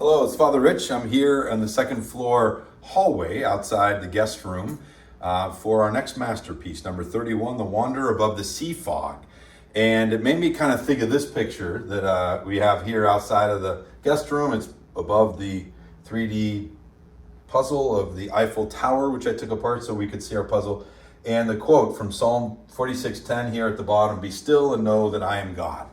Hello, it's Father Rich. I'm here on the second floor hallway outside the guest room for our next masterpiece, number 31, The Wanderer Above the Sea Fog. And it made me kind of think of this picture that we have here outside of the guest room. It's above the 3D puzzle of the Eiffel Tower, which I took apart so we could see our puzzle. And the quote from Psalm 46:10 here at the bottom, "Be still and know that I am God."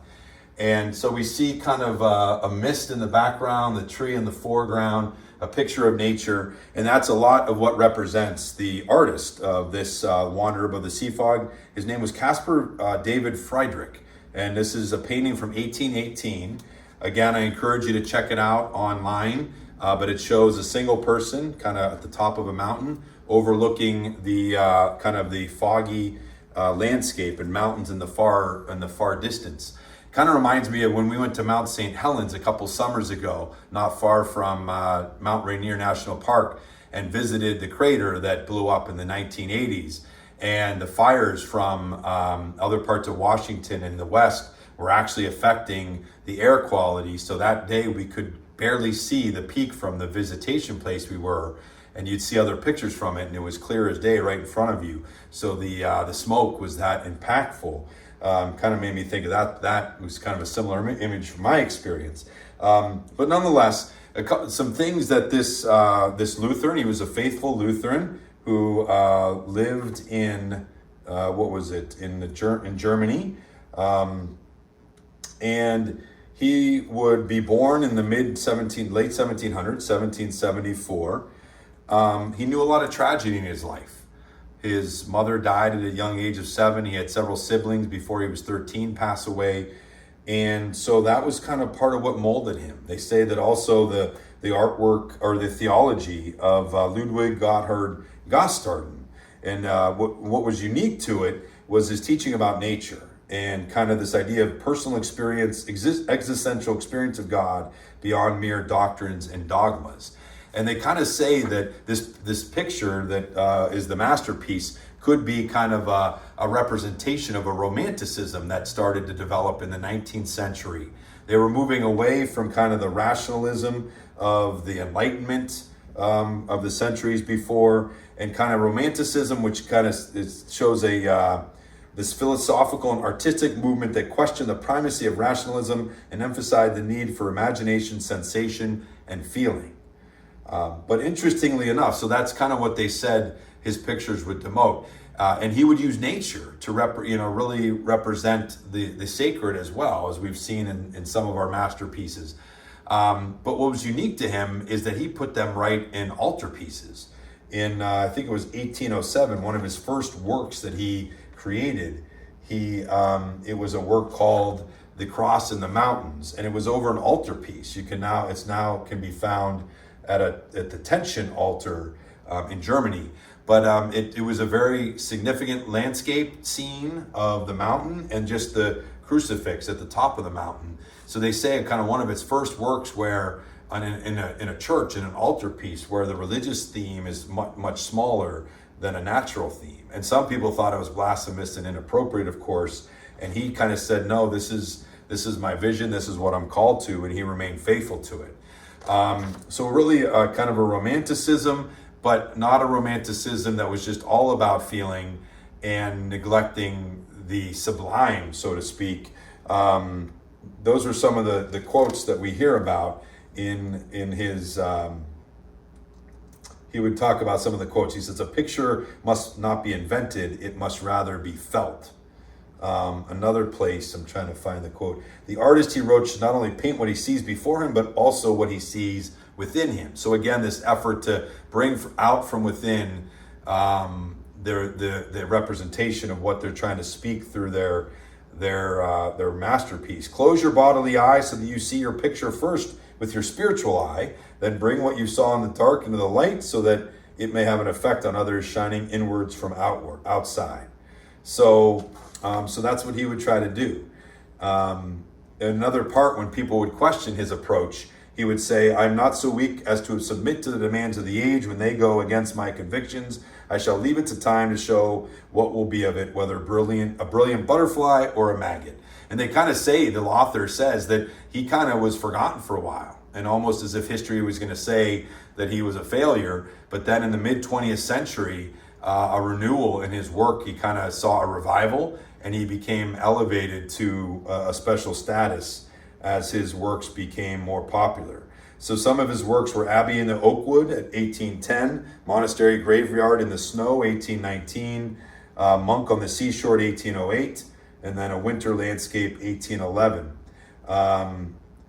And so we see kind of a mist in the background, the tree in the foreground, a picture of nature. And that's a lot of what represents the artist of this Wanderer Above the Sea Fog. His name was Caspar David Friedrich. And this is a painting from 1818. Again, I encourage you to check it out online. But it shows a single person kind of at the top of a mountain overlooking the kind of the foggy landscape and mountains in the far distance. Kind of reminds me of when we went to Mount St. Helens a couple summers ago, not far from Mount Rainier National Park, and visited the crater that blew up in the 1980s. And the fires from other parts of Washington in the west were actually affecting the air quality. So that day we could barely see the peak from the visitation place we were, and you'd see other pictures from it, and it was clear as day right in front of you. So the smoke was that impactful. Kind of made me think of that. That was kind of a similar image from my experience. But nonetheless, some things that this Lutheran, he was a faithful Lutheran who lived in in Germany, and he would be born in the late 1700s, 1774. He knew a lot of tragedy in his life. His mother died at a young age of 7. He had several siblings before he was 13 pass away. And so that was kind of part of what molded him. They say that also the artwork or the theology of Ludwig Gotthard Gastarden. And what was unique to it was his teaching about nature and kind of this idea of personal experience, existential experience of God beyond mere doctrines and dogmas. And they kind of say that this picture that is the masterpiece could be kind of a representation of a romanticism that started to develop in the 19th century. They were moving away from kind of the rationalism of the Enlightenment of the centuries before, and kind of romanticism, which kind of shows this philosophical and artistic movement that questioned the primacy of rationalism and emphasized the need for imagination, sensation, and feeling. But interestingly enough, so that's kind of what they said his pictures would demote. And he would use nature to really represent the sacred as well, as we've seen in some of our masterpieces. But what was unique to him is that he put them right in altarpieces. In, I think it was 1807, one of his first works that he created, it was a work called The Cross in the Mountains, and it was over an altarpiece. It's now can be found at the Tension altar in Germany. But it was a very significant landscape scene of the mountain and just the crucifix at the top of the mountain. So they say kind of one of its first works where in a church, in an altarpiece, where the religious theme is much smaller than a natural theme. And some people thought it was blasphemous and inappropriate, of course. And he kind of said, no, this is my vision, this is what I'm called to, and he remained faithful to it. So really kind of a romanticism, but not a romanticism that was just all about feeling and neglecting the sublime, so to speak. Those are some of the quotes that we hear about in his, he would talk about some of the quotes. He says, "A picture must not be invented, it must rather be felt." Another place, I'm trying to find the quote. "The artist," he wrote, "should not only paint what he sees before him, but also what he sees within him." So again, this effort to bring out from within the representation of what they're trying to speak through their masterpiece. "Close your bodily eye so that you see your picture first with your spiritual eye, then bring what you saw in the dark into the light so that it may have an effect on others, shining inwards from outside." So that's what he would try to do. Another part, when people would question his approach, he would say, "I'm not so weak as to submit to the demands of the age when they go against my convictions. I shall leave it to time to show what will be of it, whether a brilliant butterfly or a maggot." And they kind of say, the author says, that he kind of was forgotten for a while. and almost as if history was going to say that he was a failure. But then in the mid 20th century, a renewal in his work, he kind of saw a revival, and he became elevated to a special status as his works became more popular. So some of his works were Abbey in the Oakwood at 1810, Monastery Graveyard in the Snow, 1819, Monk on the Seashore, 1808, and then A Winter Landscape, 1811.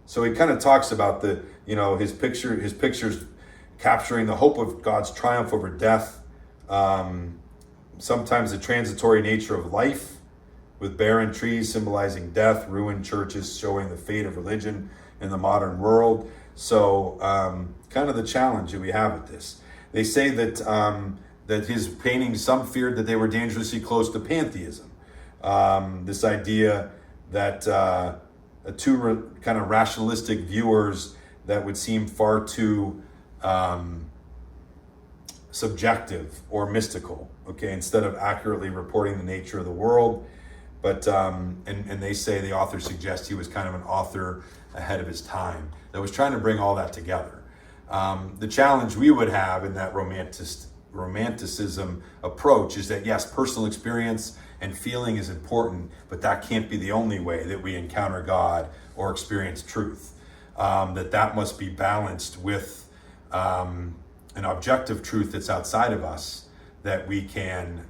So he kind of talks about his pictures capturing the hope of God's triumph over death, sometimes the transitory nature of life, with barren trees symbolizing death, ruined churches showing the fate of religion in the modern world. So kind of the challenge that we have with this. They say that that his paintings, some feared that they were dangerously close to pantheism. This idea that kind of rationalistic viewers that would seem far too subjective or mystical, okay, instead of accurately reporting the nature of the world. But and they say, the author suggests he was kind of an author ahead of his time that was trying to bring all that together. The challenge we would have in that romanticism approach is that, yes, personal experience and feeling is important, but that can't be the only way that we encounter God or experience truth. That must be balanced with an objective truth that's outside of us that we can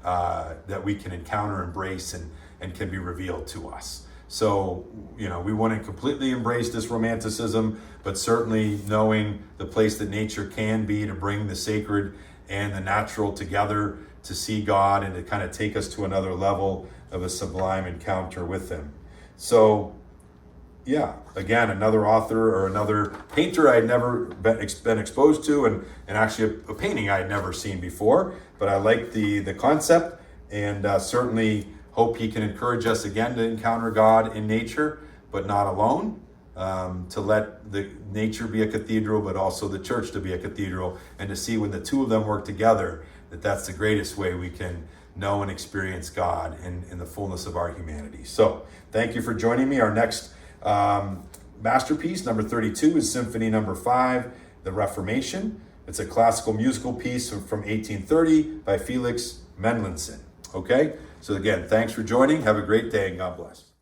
encounter, embrace, and can be revealed to us. So, we wouldn't completely embrace this romanticism, but certainly knowing the place that nature can be to bring the sacred and the natural together to see God and to kind of take us to another level of a sublime encounter with Him. So, yeah, again, another author or another painter I had never been exposed to, and actually a painting I had never seen before. But I like the concept, and certainly hope he can encourage us again to encounter God in nature, but not alone. To let the nature be a cathedral, but also the church to be a cathedral, and to see when the two of them work together, that's the greatest way we can know and experience God in the fullness of our humanity. So thank you for joining me. Our next masterpiece, number 32, is Symphony number 5, The Reformation. It's a classical musical piece from 1830 by Felix Mendelssohn. Okay? So again, thanks for joining. Have a great day, and God bless.